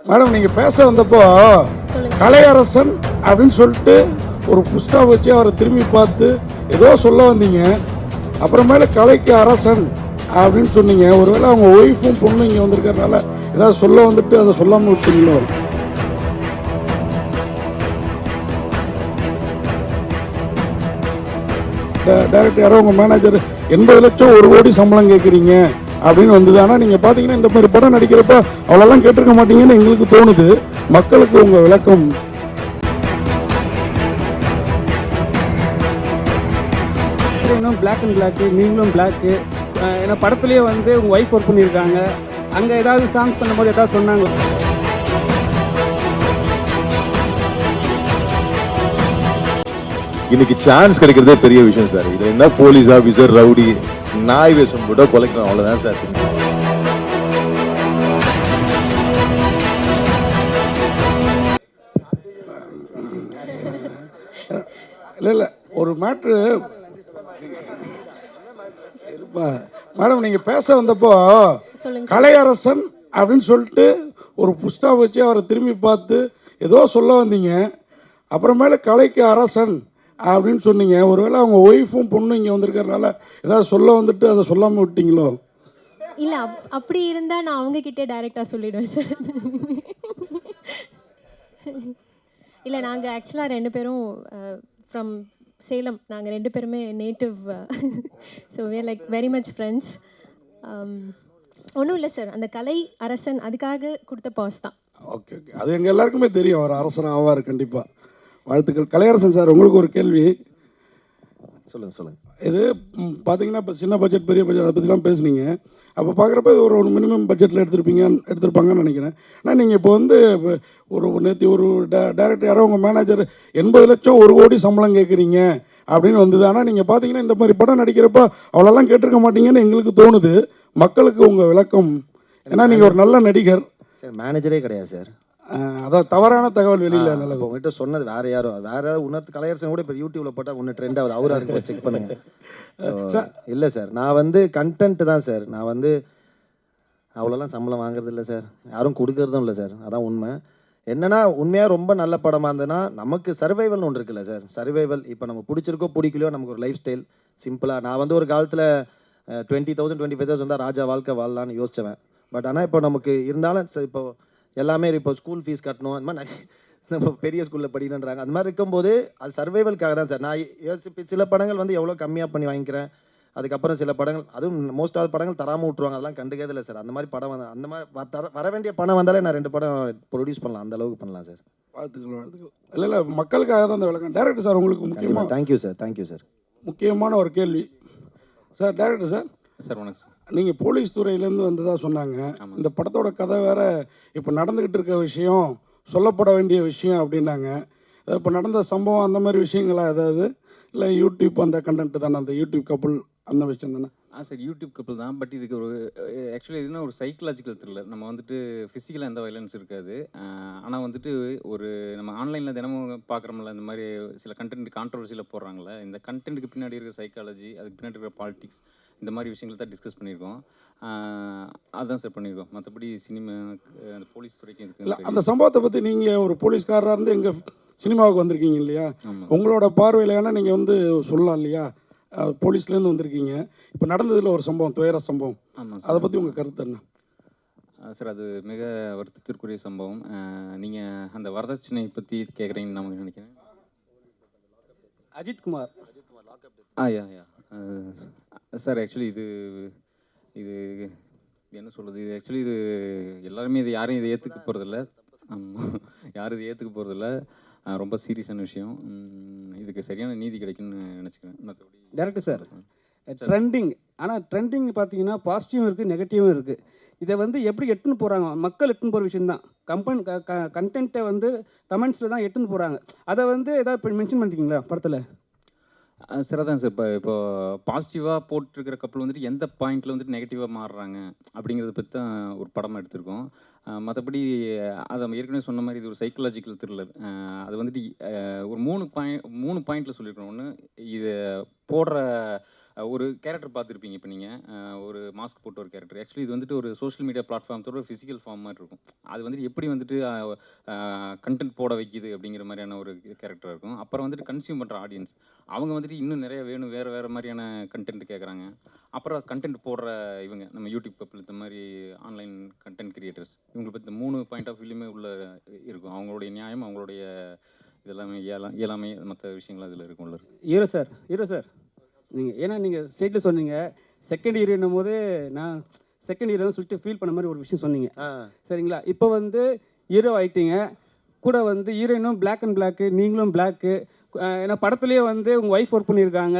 Madam நீங்கள் பேச வந்தப்போ சொல்லுங்க. கலையரசன் அப்படின்னு சொல்லிட்டு ஒரு புஸ்டாப் வச்சு அவரை திரும்பி பார்த்து ஏதோ சொல்ல வந்தீங்க. அப்புறமேல கலைக்கு அரசன் அப்படின்னு சொன்னீங்க. ஒருவேளை அவங்க ஒய்ஃபும் பொண்ணு இங்கே வந்திருக்கறனால ஏதாவது சொல்ல வந்துட்டு அதை சொல்லாமல் விட்டீங்களோ? டைரக்டர் யாரோ உங்கள் மேனேஜர் 80 லட்சம் 1 கோடி சம்பளம் கேட்குறீங்க அப்படின்னு வந்தது. ஆனால் நீங்கள் பார்த்தீங்கன்னா இந்த மாதிரி படம் நடிக்கிறப்ப அவ்வளோலாம் கேட்டிருக்க மாட்டீங்கன்னு எங்களுக்கு தோணுது. மக்களுக்கு உங்கள் விளக்கம். இன்னும் பிளாக் அண்ட் பிளாக்கு, நீங்களும் பிளாக்கு. ஏன்னா படத்துலேயே வந்து உங்கள் ஒய்ஃப் ஒர்க் பண்ணியிருக்காங்க. அங்கே ஏதாவது சாங்ஸ் பண்ணும்போது ஏதாவது சொன்னாங்க? இன்னைக்கு சான்ஸ் கிடைக்கிறதே பெரிய விஷயம் சார். இது என்ன போலீஸ் ஆஃபீஸர் ரவுடி நாய் வேஷம் போட்டோ கொலைக்கணும், அவ்வளோதான் சார். இல்லை ஒரு மேட்ரு மேடம் நீங்கள் பேச வந்தப்போ சொல்லுங்க. கலையரசன் அப்படின்னு சொல்லிட்டு ஒரு புஸ்டாப் வச்சு அவரை திரும்பி பார்த்து ஏதோ சொல்ல வந்தீங்க. அப்புறமேல கலைக்கு அரசன் அப்படின்னு சொன்னீங்க. ஒருவேளை அவங்க ஒய்ஃபும் பொண்ணு இங்கே வந்திருக்கறனால ஏதாவது சொல்ல வந்துட்டு அதை சொல்லாமல் விட்டீங்களோ? இல்லை, அப்படி இருந்தால் நான் அவங்கக்கிட்டே டைரெக்டாக சொல்லிவிடுவேன் சார். இல்லை, நாங்கள் ஆக்சுவலாக 2 பேரும் ஃப்ரம் சேலம். நாங்கள் 2 பேருமே native. So we are like very much friends. ஒன்றும் இல்லை சார், அந்த கலை அரசன் அதுக்காக கொடுத்த பாஸ் தான். ஓகே ஓகே, அது எங்கள் எல்லாருக்குமே தெரியும். அவர் அரசன் ஆவார் கண்டிப்பாக. வாழ்த்துக்கள். கலையரசன் சார், உங்களுக்கு ஒரு கேள்வி. சொல்லுங்க. இது பார்த்தீங்கன்னா இப்போ சின்ன பட்ஜெட் பெரிய பட்ஜெட் அதை பற்றிலாம் பேசுனீங்க. அப்போ பார்க்குறப்ப இது ஒரு மினிமம் பட்ஜெட்டில் எடுத்திருப்பாங்கன்னு நினைக்கிறேன். ஆனால் நீங்கள் இப்போ வந்து நேற்று ஒரு டைரக்டர் யாரோ உங்கள் மேனேஜர் 80 லட்சம் 1 கோடி சம்பளம் கேட்குறீங்க அப்படின்னு வந்தது. ஆனால் நீங்கள் பார்த்தீங்கன்னா இந்த மாதிரி படம் நடிக்கிறப்ப அவ்வளோலாம் கேட்டிருக்க மாட்டீங்கன்னு எங்களுக்கு தோணுது. மக்களுக்கு உங்கள் விளக்கம். ஏன்னா நீங்கள் ஒரு நல்ல நடிகர். சார் மேனேஜரே கிடையாது சார். அதான் தவறான தகவல் வெளியில் நல்லது. உங்ககிட்ட சொன்னது வேற யாரோ, வேற யாராவது இன்னொரு கலையரசன் கூட இப்போ யூடியூப்ல போட்டால் ஒன்று ட்ரெண்ட் ஆகுது. அவராக இருக்கு, செக் பண்ணுங்க. இல்லை சார், நான் வந்து கண்டென்ட் தான் சார். நான் வந்து அவ்வளோலாம் சம்பளம் வாங்குறது இல்லை சார், யாரும் கொடுக்கறதும் இல்லை சார். அதான் உண்மை. என்னன்னா உண்மையாக ரொம்ப நல்ல படமாக இருந்ததுன்னா நமக்கு சர்வைவல்னு ஒன்று இருக்குல்ல சார். சர்வைவல் இப்போ நம்ம பிடிச்சிருக்கோ பிடிக்கலையோ நமக்கு ஒரு லைஃப் ஸ்டைல் சிம்பிளாக. நான் வந்து ஒரு காலத்தில் 20,000 25,000 தான் ராஜா வாழ்க்கை வாழலான்னு யோசிச்சவன். பட் ஆனால் இப்போ நமக்கு இருந்தாலும் இப்போ எல்லாமே இப்போ ஸ்கூல் ஃபீஸ் கட்டணும், அந்த மாதிரி நம்ம பெரிய ஸ்கூலில் படிக்கணுன்றாங்க. அந்த மாதிரி இருக்கும்போது அது சர்வைவலுக்காக தான் சார். நான் யோசிப்பு சில படங்கள் வந்து எவ்வளோ கம்மியாக பண்ணி வாங்கிக்கிறேன். அதுக்கப்புறம் சில படங்கள், அதுவும் மோஸ்ட் ஆஃப் படங்கள் தராமல் விட்ருவாங்க. அதெல்லாம் கண்டுக்கிறதில்ல சார். அந்த மாதிரி படம் வந்து அந்த மாதிரி வர வேண்டிய பணம் வந்தாலே நான் 2 படம் ப்ரொடியூஸ் பண்ணலாம், அந்த அளவுக்கு பண்ணலாம் சார். வாழ்த்துக்கள். இல்லை மக்களுக்காக தான் அந்த விளக்கம். டைரக்டர் சார், உங்களுக்கு முக்கியமாக தேங்க்யூ சார். முக்கியமான ஒரு கேள்வி சார். டைரக்டர் சார், வணக்கம் சார். நீங்கள் போலீஸ் துறையிலேருந்து வந்ததாக சொன்னாங்க. இந்த படத்தோட கதை வேறு இப்போ நடந்துக்கிட்டு இருக்க விஷயம், சொல்லப்பட வேண்டிய விஷயம் அப்படின்னாங்க. இப்போ நடந்த சம்பவம் அந்த மாதிரி விஷயங்களா ஏதாவது? இல்லை யூடியூப் அந்த கண்டென்ட் தானே, அந்த யூடியூப் கப்புள் அந்த விஷயம் தானே? சார் யூடியூப் கப்பல் தான். பட் இதுக்கு ஒரு ஆக்சுவலி இதுனா ஒரு சைக்கலாஜிக்கல் த்ரில்லர். நம்ம வந்துட்டு ஃபிசிக்கலாக எந்த வயலன்ஸ் இருக்காது. ஆனால் வந்துட்டு ஒரு நம்ம ஆன்லைனில் தினமும் பார்க்குறோம்ல, இந்த மாதிரி சில கண்டென்ட் கான்ட்ரவர்சியில் போடுறாங்களே, இந்த கண்டென்ட்டுக்கு பின்னாடி இருக்கிற சைக்காலஜி, அதுக்கு பின்னாடி இருக்கிற பாலிடிக்ஸ், இந்த மாதிரி விஷயங்கள் தான் டிஸ்கஸ் பண்ணியிருக்கோம். அதுதான் சார் பண்ணியிருக்கோம். மற்றபடி சினிமா அந்த போலீஸ் துறைக்கும் இல்லை, இருக்குது. அந்த சம்பவத்தை பற்றி நீங்கள் ஒரு போலீஸ்காரராக இருந்து எங்கள் சினிமாவுக்கு வந்திருக்கீங்க இல்லையா? உங்களோட பார்வையில் ஏன்னா நீங்கள் வந்து சொல்லலாம் இல்லையா, போலீஸ்லேருந்து வந்திருக்கீங்க. இப்போ நடந்ததில் ஒரு சம்பவம், துயர சம்பவம். ஆமாம் சார். அதை பற்றி உங்கள் கருத்து என்ன? சார் அது மிக வருத்தத்திற்குரிய சம்பவம். நீங்கள் அந்த வரதட்சணை பற்றி கேட்குறீங்கன்னு நான் நினைக்கிறேன். அஜித்குமார். யா சார், ஆக்சுவலி இது என்ன சொல்கிறது, இது ஆக்சுவலி இது எல்லாருமே இது யாரும் இதை ஏற்றுக்க போகிறதில்ல. யாரும் இதை ஏற்றுக்க போகிறதில்ல. ரொம்ப சீரியஸான விஷயம். இதுக்கு சரியான நீதி கிடைக்கும்னு நினச்சிக்கிறேன். மற்றபடி டேரக்டர் சார், ட்ரெண்டிங். ஆனால் ட்ரெண்டிங் பார்த்தீங்கன்னா பாசிட்டிவும் இருக்குது, நெகட்டிவும் இருக்குது. இதை வந்து எப்படி எட்டுன்னு போகிறாங்க, மக்கள் எட்டுன்னு போகிற விஷயம் தான். கண்டென்ட்டை வந்து கமெண்ட்ஸில் தான் எட்டுன்னு போகிறாங்க. அதை வந்து ஏதாவது மென்ஷன் பண்ணிருக்கீங்களா படத்தில்? சார் தான் சார், இப்போ பாசிட்டிவாக போட்டிருக்கிற கப்பல் வந்துட்டு எந்த பாயிண்டில் வந்துட்டு நெகட்டிவாக மாறுறாங்க அப்படிங்கிறத பற்றி தான் ஒரு படமாக எடுத்திருக்கோம். மற்றபடி அதை ஏற்கனவே சொன்ன மாதிரி இது ஒரு சைக்கலாஜிக்கல் த்ரில்லர். அது வந்துட்டு ஒரு 3 பாயிண்டில் சொல்லியிருக்கணும். ஒன்று, இது போடுற ஒரு கேரக்டர் பார்த்துருப்பீங்க இப்போ நீங்கள் ஒரு மாஸ்க் போட்ட ஒரு கேரக்டர். ஆக்சுவலி இது வந்துட்டு ஒரு சோஷியல் மீடியா பிளாட்ஃபார்மத்தோட ஒரு ஃபிசிக்கல் ஃபார்ம் மாதிரி இருக்கும். அது வந்துட்டு எப்படி வந்துட்டு கண்டென்ட் போட வைக்கிது அப்படிங்கிற மாதிரியான ஒரு கேரக்டர் இருக்கும். அப்புறம் வந்துட்டு கன்சியூம் பண்ணுற ஆடியன்ஸ் அவங்க வந்துட்டு இன்னும் நிறைய வேணும், வேறு வேறு மாதிரியான கண்டென்ட் கேட்குறாங்க. அப்புறம் கண்டென்ட் போடுற இவங்க நம்ம யூடியூப் கப்பில் இந்த மாதிரி ஆன்லைன் கண்டென்ட் கிரியேட்டர்ஸ் இவங்களை பற்றி 3 பாயிண்ட் ஆஃப் வியூலையுமே உள்ள இருக்கும். அவங்களுடைய நியாயம், அவங்களுடைய இதெல்லாமே இயலாமை மற்ற விஷயங்கள் அதில் இருக்கும் உள்ள இருக்கு. ஹீரோ சார் நீங்கள் ஏன்னா நீங்கள் ஸ்டேட்டில் சொன்னீங்க செகண்ட் ஹீரோன்னும் போது நான் செகண்ட் ஹீரோன்னு சொல்லிட்டு ஃபீல் பண்ண மாதிரி ஒரு விஷயம் சொன்னீங்க. சரிங்களா? இப்போ வந்து ஹீரோ ஆயிட்டீங்க, கூட வந்து ஹீரோயினும் பிளாக் அண்ட் பிளாக்கு, நீங்களும் பிளாக்கு. ஏன்னா படத்துலேயே வந்து உங்கள் ஒய்ஃப் ஒர்க் பண்ணியிருக்காங்க.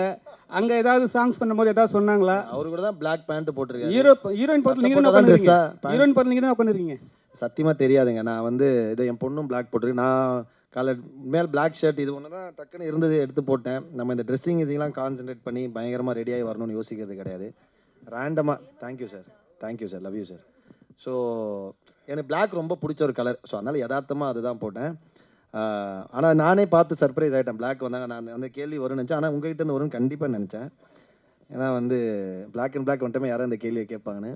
அங்கே ஏதாவது சாங்ஸ் பண்ணும்போது ஏதாவது சொன்னாங்களா? அவரு கூட தான் பிளாக் பேண்ட் போட்டிருக்காரு. ஹீரோயின் படத்தில் நீங்கள் தான் பண்ணுறீங்க. ஹீரோயின் படத்தில் நீங்கள் தான் பண்ணுறீங்க. சத்தியமாக தெரியாதுங்க. நான் வந்து இது என் பொண்ணும் பிளாக் போட்டிருக்கு. நான் கலர் மேல் பிளாக் ஷர்ட் இது ஒன்று தான் டக்குன்னு இருந்தது எடுத்து போட்டேன். நம்ம இந்த ட்ரெஸ்ஸிங் இதெல்லாம் கான்சென்ட்ரேட் பண்ணி பயங்கரமாக ரெடியாகி வரணும்னு யோசிக்கிறது கிடையாது. ரேண்டமாக thank you sir, love you sir. So எனக்கு பிளாக் ரொம்ப பிடிச்ச ஒரு கலர். ஸோ அதனால் யதார்த்தமாக அதுதான் போட்டேன். ஆனால் நானே பார்த்து சர்ப்ரைஸ் ஆகிட்டேன். பிளாக் வந்தாங்க, நான் அந்த கேள்வி வரும்னு நினச்சேன். ஆனால் உங்ககிட்ட இருந்து வரும்னு கண்டிப்பாக நினச்சேன். ஏன்னா வந்து பிளாக் அண்ட் பிளாக் வந்துட்டு யாரும் இந்த கேள்வியை கேட்பாங்கன்னு.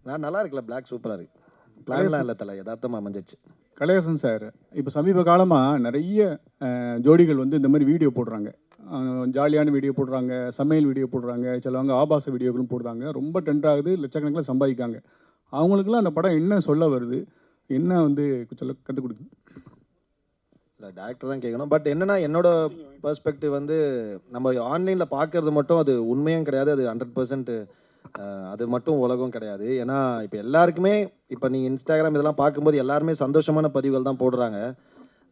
நான் நல்லா இருக்குல்ல, பிளாக் சூப்பராக இருக்குது. பிளான்லாம் இல்லை தலை, யதார்த்தமாக அமைஞ்சிச்சு. கலையரசன் சார், இப்போ சமீப காலமாக நிறைய ஜோடிகள் வந்து இந்த மாதிரி வீடியோ போடுறாங்க. ஜாலியான வீடியோ போடுறாங்க, சமையல் வீடியோ போடுறாங்க, சிலவங்க ஆபாச வீடியோக்களும் போடுறாங்க. ரொம்ப ட்ரெண்ட் ஆகுது, லட்சக்கணக்கில் சம்பாதிக்காங்க. அவங்களுக்குலாம் அந்த படம் என்ன சொல்ல வருது, என்ன வந்து சொல்ல கற்றுக் கொடுக்குது? இல்லை, டேரக்டர் தான் கேட்கணும். பட் என்னன்னா என்னோட பெர்ஸ்பெக்டிவ் வந்து நம்ம ஆன்லைனில் பார்க்கறது மட்டும் அது உண்மையும் கிடையாது, அது 100% அது மட்டும் உலகம் கிடையாது. ஏன்னா இப்போ எல்லாருக்குமே இப்போ நீங்கள் இன்ஸ்டாகிராம் இதெல்லாம் பார்க்கும்போது எல்லாருமே சந்தோஷமான பதிவுகள் தான் போடுறாங்க.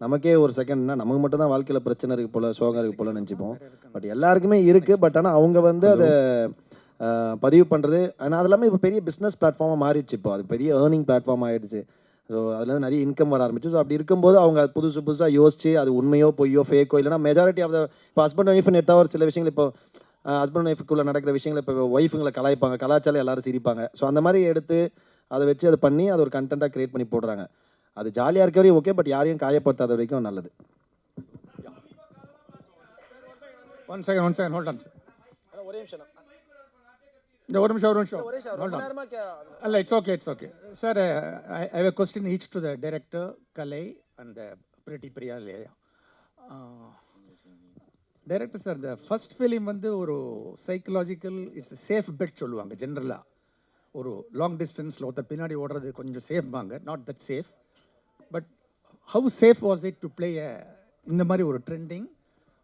நமக்கே ஒரு செகண்ட்னா நமக்கு மட்டும் தான் வாழ்க்கையில் பிரச்சனை இருக்குது போல், சோகம் இருக்குது போல் நினச்சிப்போம். பட் எல்லாருக்குமே இருக்குது. பட் ஆனால் அவங்க வந்து அதை பதிவு பண்ணுறது, ஆனால் அது எல்லாமே இப்போ பெரிய பிஸ்னஸ் பிளாட்ஃபார்மாக மாறிடுச்சு. இப்போ அது பெரிய ஏர்னிங் பிளாட்ஃபார்ம் ஆகிடுச்சு. ஸோ அதுலேருந்து நிறைய இன்கம் வர ஆரம்பிச்சு. ஸோ அப்படி இருக்கும்போது அவங்க புதுசாக யோசிச்சு அது உண்மையோ பொய்யோ ஃபேக்கோ இல்லைனா மெஜாரிட்டி ஆஃப் த இப்போ ஹஸ்பண்ட் ஒய்ஃப்னு எடுத்தால் ஒரு சில விஷயங்கள் இப்போ ஹஸ்பண்ட் ஒய்ஃபுக்குள்ளே நடக்கிற விஷயங்கள் இப்போ ஒய்ஃபுங்களை கலாய்ப்பாங்க, கலாச்சாரம் எல்லாரும் சிரிப்பாங்க. ஸோ அந்த மாதிரி எடுத்து அதை வச்சு அதை பண்ணி அதை ஒரு கண்டென்ட்டாக க்ரியேட் பண்ணி போடுறாங்க. அது ஜாலியாக இருக்க வரையும் ஓகே, பட் யாரையும் காயப்படுத்தாத வரைக்கும் நல்லது. One second hold on sir. ஒரே நிமிஷம் ஒரு நிமிஷம் இல்லை, it's okay sir. I have a question each to the director Kalai and pretty Priya இல்லையா டைரக்டர் சார். இந்த ஃபர்ஸ்ட் ஃபிலிம் வந்து ஒரு சைக்கலாஜிக்கல் இட்ஸ் சேஃப் பெட் சொல்லுவாங்க ஜென்ரலாக. ஒரு லாங் டிஸ்டன்ஸில் ஒருத்தர் பின்னாடி ஓடுறது கொஞ்சம் சேஃப்பாங்க, not that safe. But how safe was it to play இந்த மாதிரி ஒரு trending?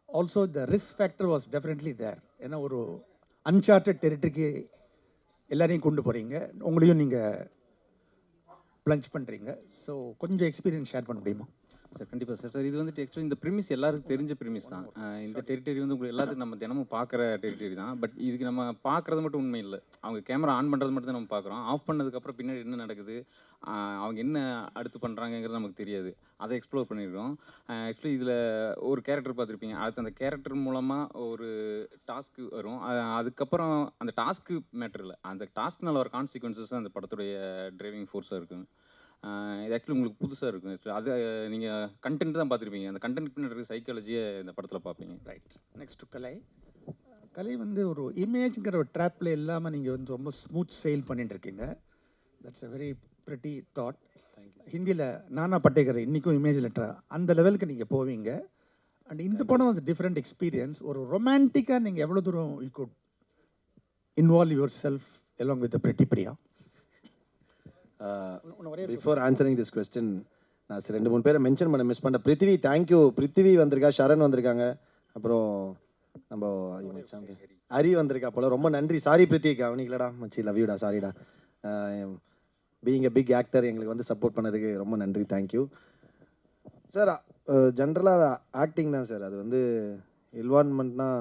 Also the risk factor was definitely there. ஏன்னா ஒரு அன்சார்ட்டட் டெரிட்டரிக்கு எல்லாரையும் கொண்டு போகிறீங்க, உங்களையும் நீங்கள் ப்ளஞ்ச் பண்ணுறீங்க. ஸோ கொஞ்சம் எக்ஸ்பீரியன்ஸ் ஷேர் பண்ண முடியுமா? சார் கண்டிப்பாக சார். இது வந்துட்டு ஆக்சுவலி இந்த ப்ரிமிஸ் எல்லாருக்கும் தெரிஞ்ச ப்ரிமிஸ் தான். இந்த டெரிட்டரி வந்து உங்களுக்கு எல்லாத்துக்கும் நம்ம தினமும் பார்க்குற டெரிட்டரி தான். பட் இதுக்கு நம்ம பார்க்குறது மட்டும் உண்மை இல்லை. அவங்க கேமரா ஆன் பண்ணுறது மட்டும் தான் நம்ம பார்க்குறோம். ஆஃப் பண்ணதுக்கப்புறம் பின்னாடி என்ன நடக்குது, அவங்க என்ன அடுத்து பண்ணுறாங்கங்கிறது நமக்கு தெரியாது. அதை எக்ஸ்ப்ளோர் பண்ணியிருக்கோம். ஆக்சுவலி இதில் ஒரு கேரக்டர் பார்த்துருப்பீங்க. அடுத்து அந்த கேரக்டர் மூலமாக ஒரு டாஸ்க்கு வரும். அதுக்கப்புறம் அந்த டாஸ்க்கு மேட்டர் இல்லை, அந்த டாஸ்க்னால வர கான்சிக்வன்சஸ் அந்த படத்துடைய டிரைவிங் ஃபோர்ஸாக இருக்கும். இது ஆக்சுவலி உங்களுக்கு புதுசாக இருக்கும். ஆக்சுவலி அது நீங்கள் கண்டென்ட் தான் பார்த்துருப்பீங்க. அந்த கண்டென்ட் பின்னாடி இருக்க சைக்காலஜியை இந்த படத்தில் பார்ப்பீங்க. ரைட். நெக்ஸ்ட் கலை வந்து ஒரு இமேஜ்ங்கிற ஒரு ட்ராப்பில் இல்லாமல் நீங்கள் வந்து ரொம்ப ஸ்மூத் செயில் பண்ணிட்டு இருக்கீங்க. That's a very pretty thought. ஹிந்தியில் நானா பட்டேகர் இன்றைக்கும் இமேஜ் லெட்டர் அந்த லெவலுக்கு நீங்கள் போவீங்க. அண்ட் இந்த படம் வந்து டிஃப்ரெண்ட் எக்ஸ்பீரியன்ஸ். ஒரு ரொமான்டிக்காக நீங்கள் எவ்வளோ தூரம் you good involve your self along with pretty Priya? Before answering this question நான் 2-3 பேரை மென்ஷன் பண்ண மிஸ் பண்ணேன். பிருத்திவி, தேங்க்யூ. பிருத்திவி வந்திருக்கா, ஷரண் வந்திருக்காங்க, அப்புறம் நம்ம ஹரி வந்திருக்கா போல. ரொம்ப நன்றி. சாரி பிருத்திவி, கவனிக்கலடா மச்சி, லவ் யூடா, சாரிடா. பீயிங் எ பிக் ஆக்டர் எங்களுக்கு வந்து சப்போர்ட் பண்ணதுக்கு ரொம்ப நன்றி, தேங்க்யூ சார். ஜென்ரலாக ஆக்டிங் தான் சார். அது வந்து இன்வால்வ்மெண்ட்னா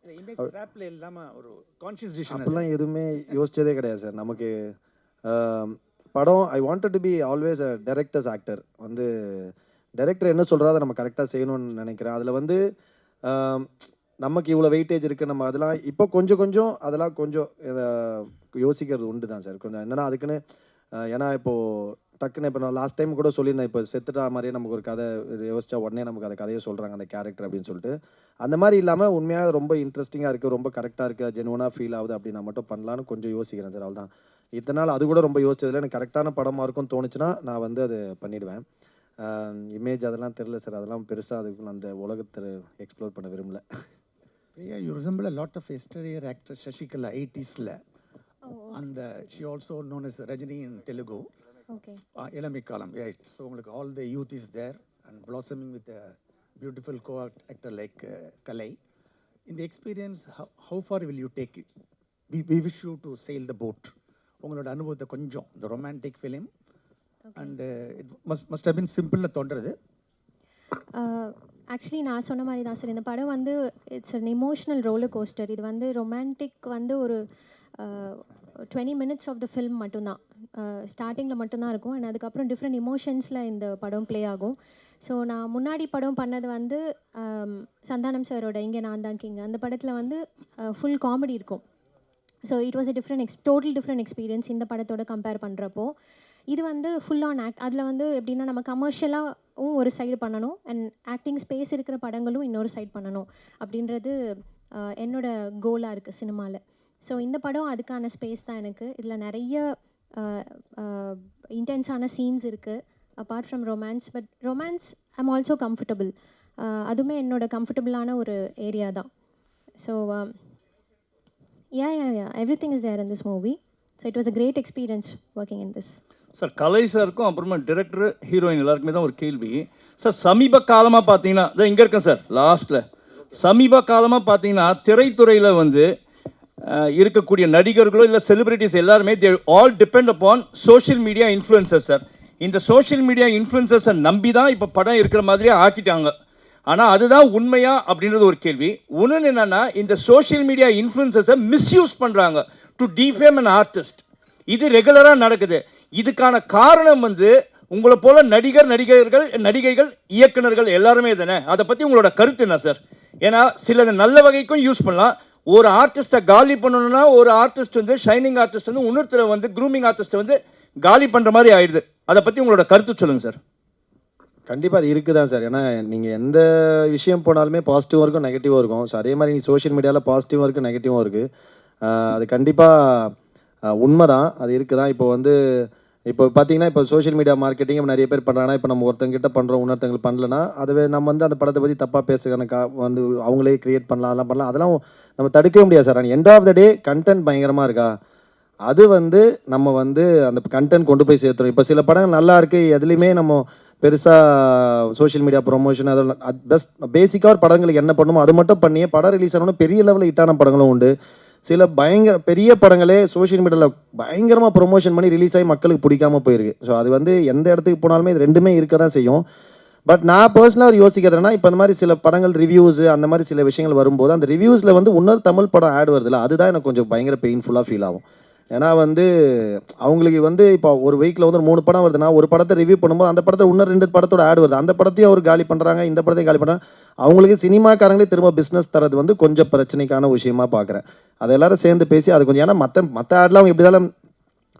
இமேஜ் ட்ராப்பில் இல்லாமல் ஒரு கான்ஷியஸ் டிசிஷன் அப்படிலாம் எதுவுமே யோசிச்சதே கிடையாது சார். நமக்கு படம் I wanted to be always a directors actor. வந்து டைரக்டர் என்ன சொல்கிறோ அதை நம்ம கரெக்டாக செய்யணும்னு நினைக்கிறேன். அதில் வந்து நமக்கு இவ்வளோ வெயிட்டேஜ் இருக்குது, நம்ம அதெல்லாம் இப்போ கொஞ்சம் அதெல்லாம் கொஞ்சம் யோசிக்கிறது உண்டு தான் சார். கொஞ்சம் என்னென்னா அதுக்குன்னு ஏன்னா இப்போது டக்குன்னு இப்போ நான் லாஸ்ட் டைம் கூட சொல்லியிருந்தேன், இப்போ செத்துட்டா மாதிரியே நமக்கு ஒரு கதை யோசிச்சா உடனே நமக்கு அந்த கதையை சொல்கிறாங்க அந்த கேரக்டர் அப்படின்னு சொல்லிட்டு. அந்த மாதிரி இல்லாமல் உண்மையாக ரொம்ப இன்ட்ரெஸ்டிங்காக இருக்குது, ரொம்ப கரெக்டாக இருக்குது, ஜெனுவனாக ஃபீல் ஆகுது அப்படின்னா மட்டும் பண்ணலான்னு கொஞ்சம் யோசிக்கிறேன் சார். அவ்வளோதான். இத்தனை நாள் அது கூட ரொம்ப யோசிச்சதில்லை. எனக்கு கரெக்டான படமாக இருக்கும்னு தோணுச்சுன்னா நான் வந்து அது பண்ணிடுவேன். இமேஜ் அதெல்லாம் தெரில சார், அதெல்லாம் பெருசாக அதுக்குள்ள அந்த உலகத்தை எக்ஸ்ப்ளோர் பண்ண விரும்பல. Priya, you resemble a lot of yesteryear actress Shashikala, 80s la. And she also known as Rajini in Telugu. Okay. Elamikalam, right. So all the youth is there and blossoming with a beautiful co-actor like Kalai. In the experience, how far will you take it? We wish you to sail the boat. உங்களோட அனுபவத்தை கொஞ்சம் the romantic film. And it must have been simple னு தோன்றது. Actually நான் சொன்ன மாதிரி தான் sir, இந்த படம் வந்து it's an emotional roller coaster. இது வந்து ரொமான்டிக் வந்து ஒரு 20 minutes ஆஃப் த ஃபில்ம் மட்டும்தான், ஸ்டார்டிங்கில் மட்டும்தான் இருக்கும். அண்ட் அதுக்கப்புறம் டிஃப்ரெண்ட் எமோஷன்ஸில் இந்த படம் ப்ளே ஆகும். ஸோ நான் முன்னாடி படம் பண்ணது வந்து சந்தானம் சாரோட இங்கே நான் தான் கிங், அந்த படத்தில் வந்து ஃபுல் காமெடி இருக்கும். So it was a total different experience இந்த படத்தோட கம்பேர் பண்ணுறப்போ. இது வந்து ஃபுல் ஆன் ஆக்ட். அதில் வந்து எப்படின்னா நம்ம கமர்ஷியலாகவும் ஒரு சைடு பண்ணணும் அண்ட் ஆக்டிங் ஸ்பேஸ் இருக்கிற படங்களும் இன்னொரு சைடு பண்ணணும் அப்படின்றது என்னோட கோலாக இருக்குது சினிமாவில். ஸோ இந்த படம் அதுக்கான ஸ்பேஸ் தான் எனக்கு. இதில் நிறைய இன்டென்ஸான சீன்ஸ் இருக்குது apart from romance. But romance I'm also comfortable. அதுவுமே என்னோட கம்ஃபர்டபுளான ஒரு ஏரியா தான். So yeah, everything is there in this movie. So it was a great experience working in this. Sir Kalai சாருக்கும் அப்புறமா டிரெக்டர் ஹீரோயின் எல்லாருக்குமே தான் ஒரு கேள்வி சார். சமீப காலமாக பார்த்தீங்கன்னா இதான் இங்கே இருக்கேன் சார் லாஸ்ட்டில். சமீப காலமாக பார்த்தீங்கன்னா திரைத்துறையில் வந்து இருக்கக்கூடிய நடிகர்களோ இல்லை செலிபிரிட்டிஸ் எல்லாருமே they all depend upon social media influencers sir. இந்த சோஷியல் மீடியா இன்ஃப்ளூயன்சர்ஸை நம்பி தான் இப்போ படம் இருக்கிற மாதிரியே ஆக்கிட்டாங்க. ஆனால் அதுதான் உண்மையா அப்படின்றது ஒரு கேள்வி. ஒன்று என்னென்னா இந்த சோஷியல் மீடியா இன்ஃப்ளூயன்சர்ஸை மிஸ்யூஸ் பண்ணுறாங்க டு டிஃபேம் அன் ஆர்டிஸ்ட். இது ரெகுலராக நடக்குது. இதுக்கான காரணம் வந்து உங்களை போல நடிகைகள் இயக்குனர்கள் எல்லாருமே தானே. அதை பற்றி உங்களோட கருத்து என்ன சார்? ஏன்னா சிலது நல்ல வகைக்கும் யூஸ் பண்ணலாம். ஒரு ஆர்டிஸ்ட்டை காலி பண்ணணும்னா ஒரு ஆர்டிஸ்ட் வந்து ஷைனிங் ஆர்டிஸ்ட் வந்து இன்னொருத்தரை வந்து க்ரூமிங் ஆர்டிஸ்ட்டை வந்து காலி பண்ணுற மாதிரி ஆயிடுது. அதை பற்றி உங்களோட கருத்து சொல்லுங்கள் சார். கண்டிப்பாக அது இருக்குது தான் சார். ஏன்னா நீங்கள் எந்த விஷயம் போனாலுமே பாசிட்டிவாக இருக்கும் நெகட்டிவாக இருக்கும். ஸோ அதே மாதிரி நீங்கள் சோஷியல் மீடியாவில் பாசிட்டிவாக இருக்குது நெகட்டிவாக இருக்குது. அது கண்டிப்பாக உண்மை தான், அது இருக்குது தான். இப்போ வந்து இப்போ பார்த்தீங்கன்னா இப்போ சோஷியல் மீடியா மார்க்கெட்டிங் நிறைய பேர் பண்ணுறாங்கன்னா, இப்போ நம்ம ஒருத்தங்கிட்ட பண்ணுறோம் இன்னொருத்தங்களுக்கு பண்ணலன்னா அதுவே நம்ம வந்து அந்த படத்தை பற்றி தப்பாக பேசுகிறதுக்கான வந்து அவங்களே க்ரியேட் பண்ணலாம், அதெல்லாம் பண்ணலாம். அதெல்லாம் நம்ம தடுக்கவே முடியாது சார். ஆனால் end of the day content பயங்கரமாக இருக்கா, அது வந்து நம்ம வந்து அந்த கண்டென்ட் கொண்டு போய் சேர்த்துறோம். இப்போ சில படங்கள் நல்லா இருக்குது, எதுலேயுமே நம்ம பெருசாக சோஷியல் மீடியா ப்ரொமோஷன் அதெல்லாம் பேசிக்காக ஒரு படங்களுக்கு என்ன பண்ணுமோ அது மட்டும் பண்ணியே படம் ரிலீஸ் ஆனோன்னு பெரிய லெவலில் ஹிட்டான படங்களும் உண்டு. சில பயங்கர பெரிய படங்களே சோஷியல் மீடியாவில் பயங்கரமாக ப்ரொமோஷன் பண்ணி ரிலீஸ் ஆகி மக்களுக்கு பிடிக்காமல் போயிருக்கு. ஸோ அது வந்து எந்த இடத்துக்கு போனாலுமே இது ரெண்டுமே இருக்க தான் செய்யும். பட் நான் பர்சனலாக ஒரு யோசிக்கிறதுனா, இப்போ இந்த மாதிரி சில படங்கள் ரிவ்யூஸு அந்த மாதிரி சில விஷயங்கள் வரும்போது அந்த ரிவ்யூஸில் வந்து இன்னொரு தமிழ் படம் ஆட் வருதுல்ல, அதுதான் எனக்கு கொஞ்சம் பயங்கர பெயின்ஃபுல்லாக ஃபீல் ஆகும். ஏன்னா வந்து அவங்களுக்கு வந்து இப்போ ஒரு வீக்கில் வந்து 3 படம் வருதுன்னா ஒரு படத்தை ரிவ்யூ பண்ணும்போது அந்த படத்தை இன்னும் 2 படத்தோட ஆட் வருது. அந்த படத்தையும் அவர் காலி பண்ணுறாங்க, இந்த படத்தையும் காலி பண்ணுறாங்க. அவங்களுக்கு சினிமாக்காரங்களே திரும்ப பிஸ்னஸ் தரது வந்து கொஞ்சம் பிரச்சனைக்கான விஷயமா பார்க்குறேன். அதை எல்லாரும் சேர்ந்து பேசி அது கொஞ்சம், ஏன்னா மற்ற ஆட்லாம் அவங்க எப்படி இருந்தாலும்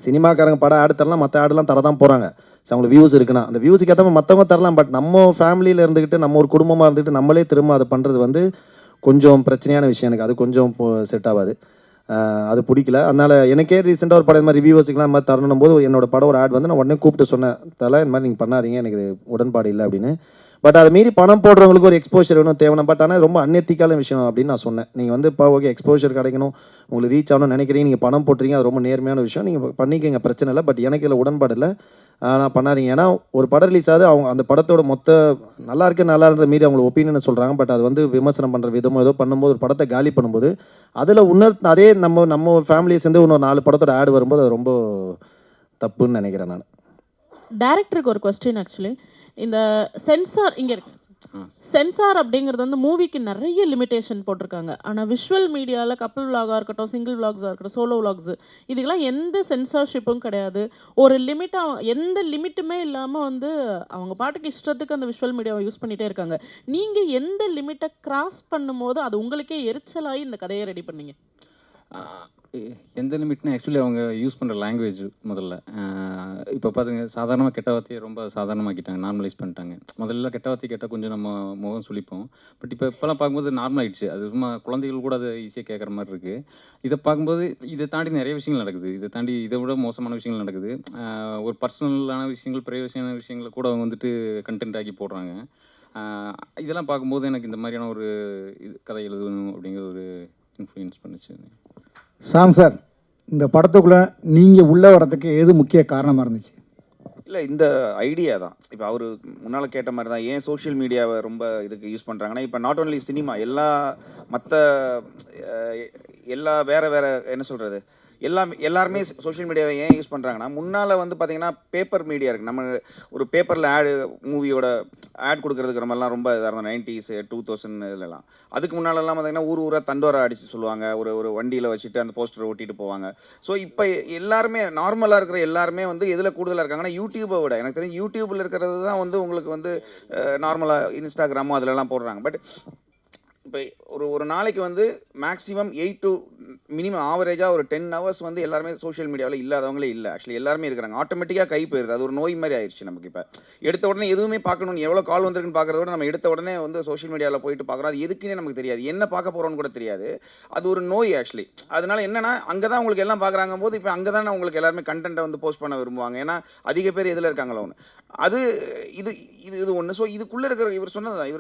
சினிமாக்காரங்க படம் ஆடு தரலாம், மற்ற ஆடெல்லாம் தரதான் போகிறாங்க. ஸோ அவங்களுக்கு வியூஸ் இருக்குன்னா அந்த வியூஸுக்கு ஏற்ற மாதிரி மற்றவங்க தரலாம். பட் நம்ம ஃபேமிலியில் இருந்துக்கிட்டு நம்ம ஒரு குடும்பமாக இருந்துக்கிட்டு நம்மளே திரும்ப அதை பண்ணுறது வந்து கொஞ்சம் பிரச்சனையான விஷயம். எனக்கு அது கொஞ்சம் செட் ஆகாது, அது பிடிக்கல. அதனால் எனக்கே ரீசெண்டாக ஒரு படம் இந்த மாதிரி ரிவ்யூவர்ஸுக்குலாம் இந்த மாதிரி தரணும் போது என்னோட படம் ஒரு ஆட் வந்து நான் உடனே கூப்பிட்டு சொன்னேன், தலை இந்த மாதிரி நீங்கள் பண்ணாதீங்க, எனக்கு இது உடன்பாடு இல்லை அப்படின்னு. பட் அதை மீறி பணம் போடுறவங்களுக்கு ஒரு எக்ஸ்போஷர் வேணும் தேவையான. பட் ஆனால் ரொம்ப அன்எத்திக்கான விஷயம் அப்படின்னு நான் சொன்னேன். நீங்கள் வந்து இப்போ ஓகே எக்ஸ்போஷர் கிடைக்கணும், உங்களுக்கு ரீச் ஆகணும்னு நினைக்கிறீங்க, நீங்கள் பணம் போட்டுறீங்க, அது ரொம்ப நேர்மையான விஷயம், நீங்கள் பண்ணிக்கங்க, பிரச்சனை இல்லை. பட் எனக்கு இதில் உடன்பாடு இல்லை, நான் பண்ணாதீங்க. ஏன்னா ஒரு படம் ரிலீஸ் ஆகுது, அவங்க அந்த படத்தோட மொத்த நல்லா இருக்குன்ற மீறி அவங்களோட ஒப்பீனியனை சொல்கிறாங்க. பட் அது வந்து விமர்சனம் பண்ணுற விதமோ ஏதோ பண்ணும்போது ஒரு படத்தை காலி பண்ணும்போது அதில் இன்னொரு அதே நம்ம ஃபேமிலியை சேர்ந்து இன்னொரு 4 படத்தோட ஆட் வரும்போது அது ரொம்ப தப்புன்னு நினைக்கிறேன் நான். டைரக்டருக்கு ஒரு கொஸ்டின். ஆக்சுவலி இந்த சென்சார் இங்கே இருக்கு, சென்சார் அப்படிங்கிறது வந்து மூவிக்கு நிறைய லிமிட்டேஷன் போட்டிருக்காங்க. ஆனால் விஷுவல் மீடியாவில் கப்பிள் விலாகாக இருக்கட்டும், சிங்கிள் விலாக்ஸாக இருக்கட்டும், சோலோ விலாக்ஸு, இதுக்கெல்லாம் எந்த சென்சார்ஷிப்பும் கிடையாது. ஒரு லிமிட்டாக எந்த லிமிட்டுமே இல்லாமல் வந்து அவங்க பாட்டுக்கு இஷ்டத்துக்கு அந்த விஷுவல் மீடியாவை யூஸ் பண்ணிகிட்டே இருக்காங்க. நீங்கள் எந்த லிமிட்டை கிராஸ் பண்ணும்போது அது உங்களுக்கே எரிச்சலாகி இந்த கதையை ரெடி பண்ணீங்க? எந்த லிமிட்னா ஆக்சுவலி அவங்க யூஸ் பண்ணுற லாங்குவேஜ் முதல்ல இப்போ பார்த்துங்க சாதாரணமாக கெட்ட வார்த்தையை ரொம்ப சாதாரணமாக்கிட்டாங்க, நார்மலைஸ் பண்ணிட்டாங்க. முதல்ல கெட்ட வார்த்தை கேட்டால் கொஞ்சம் நம்ம முகம் சுளிப்போம். பட் இப்போல்லாம் பார்க்கும்போது நார்மல் ஆகிடுச்சு. அது சும்மா குழந்தைகள் கூட அதை ஈஸியாக கேட்குற மாதிரி இருக்குது. இதை பார்க்கும்போது இதை தாண்டி நிறைய விஷயங்கள் நடக்குது. இதை தாண்டி இதை விட மோசமான விஷயங்கள் நடக்குது. ஒரு பர்சனலான விஷயங்கள், ப்ரைவசியான விஷயங்களை கூட அவங்க வந்துட்டு கண்டென்ட் ஆக்கி போடுறாங்க. இதெல்லாம் பார்க்கும்போது எனக்கு இந்த மாதிரியான ஒரு கதை எழுதணும் அப்படிங்கிற ஒரு இன்ஃப்ளூயன்ஸ் பண்ணுச்சு. சாம் சார், இந்த படத்துக்குள்ளே நீங்கள் உள்ளே வரதுக்கு எது முக்கிய காரணமாக இருந்துச்சு? இல்லை, இந்த ஐடியா தான். இப்போ அவர் முன்னால் கேட்ட மாதிரி தான், ஏன் சோஷியல் மீடியாவை ரொம்ப இதுக்கு யூஸ் பண்ணுறாங்கன்னா, இப்போ நாட் ஓன்லி சினிமா, எல்லா வேறு என்ன சொல்கிறது, எல்லாருமே சோஷியல் மீடியாவை ஏன் யூஸ் பண்ணுறாங்கன்னா, முன்னால் வந்து பார்த்திங்கன்னா பேப்பர் மீடியா இருக்குது. நம்ம ஒரு பேப்பரில் மூவியோட ஆட் கொடுக்குறதுக்கு நம்மலாம் ரொம்ப இதாக இருந்தோம் 90s 2000 இதெல்லாம். அதுக்கு முன்னாலெல்லாம் பார்த்திங்கன்னா ஊராக தண்டோரா அடித்து சொல்லுவாங்க, ஒரு வண்டியில் வச்சுட்டு அந்த போஸ்டரை ஓட்டிட்டு போவாங்க. ஸோ இப்போ எல்லாருமே நார்மலாக இருக்கிற எல்லாருமே வந்து எதில் கூடுதலாக இருக்காங்கன்னா யூடியூப்பை விட, எனக்கு தெரியும் யூடியூப்பில் இருக்கிறது தான் வந்து உங்களுக்கு வந்து நார்மலாக இன்ஸ்டாகிராமோ அதிலெல்லாம் போடுறாங்க. பட் இப்போ ஒரு நாளைக்கு வந்து மேக்ஸிமம் 8 to மினிமம் ஆவரேஜாக ஒரு 10 hours வந்து எல்லாருமே சோஷியல் மீடியாவில் இல்லாதவங்களே இல்லை. ஆக்சுவலி எல்லாருமே இருக்கிறாங்க. ஆட்டோமேட்டிக்காக கை போயிருது. அது ஒரு நோய் மாதிரி ஆயிடுச்சு நமக்கு. இப்போ எடுத்த உடனே எதுவுமே பார்க்கணும்னு, எவ்வளோ கால் வந்திருக்குன்னு பார்க்குறத விட நம்ம எடுத்த உடனே வந்து சோஷியல் மீடியாவில் போயிட்டு பார்க்குறோம். அது எதுக்குன்னே நமக்கு தெரியாது, என்ன பார்க்க போகிறோன்னு கூட தெரியாது. அது ஒரு நோய் ஆக்சுவலி. அதனால என்னன்னா, அங்கே தான் உங்களுக்கு எல்லாம் பார்க்குறாங்க போது இப்போ அங்கே தான் உங்களுக்கு எல்லாருமே கண்டென்ட்டை வந்து போஸ்ட் பண்ண விரும்புவாங்க. ஏன்னா அதிக பேர் எதில் இருக்காங்களோ ஒன்று. அது இது ஒன்று. ஸோ இதுக்குள்ளே இருக்கிற இவர் சொன்னது தான்.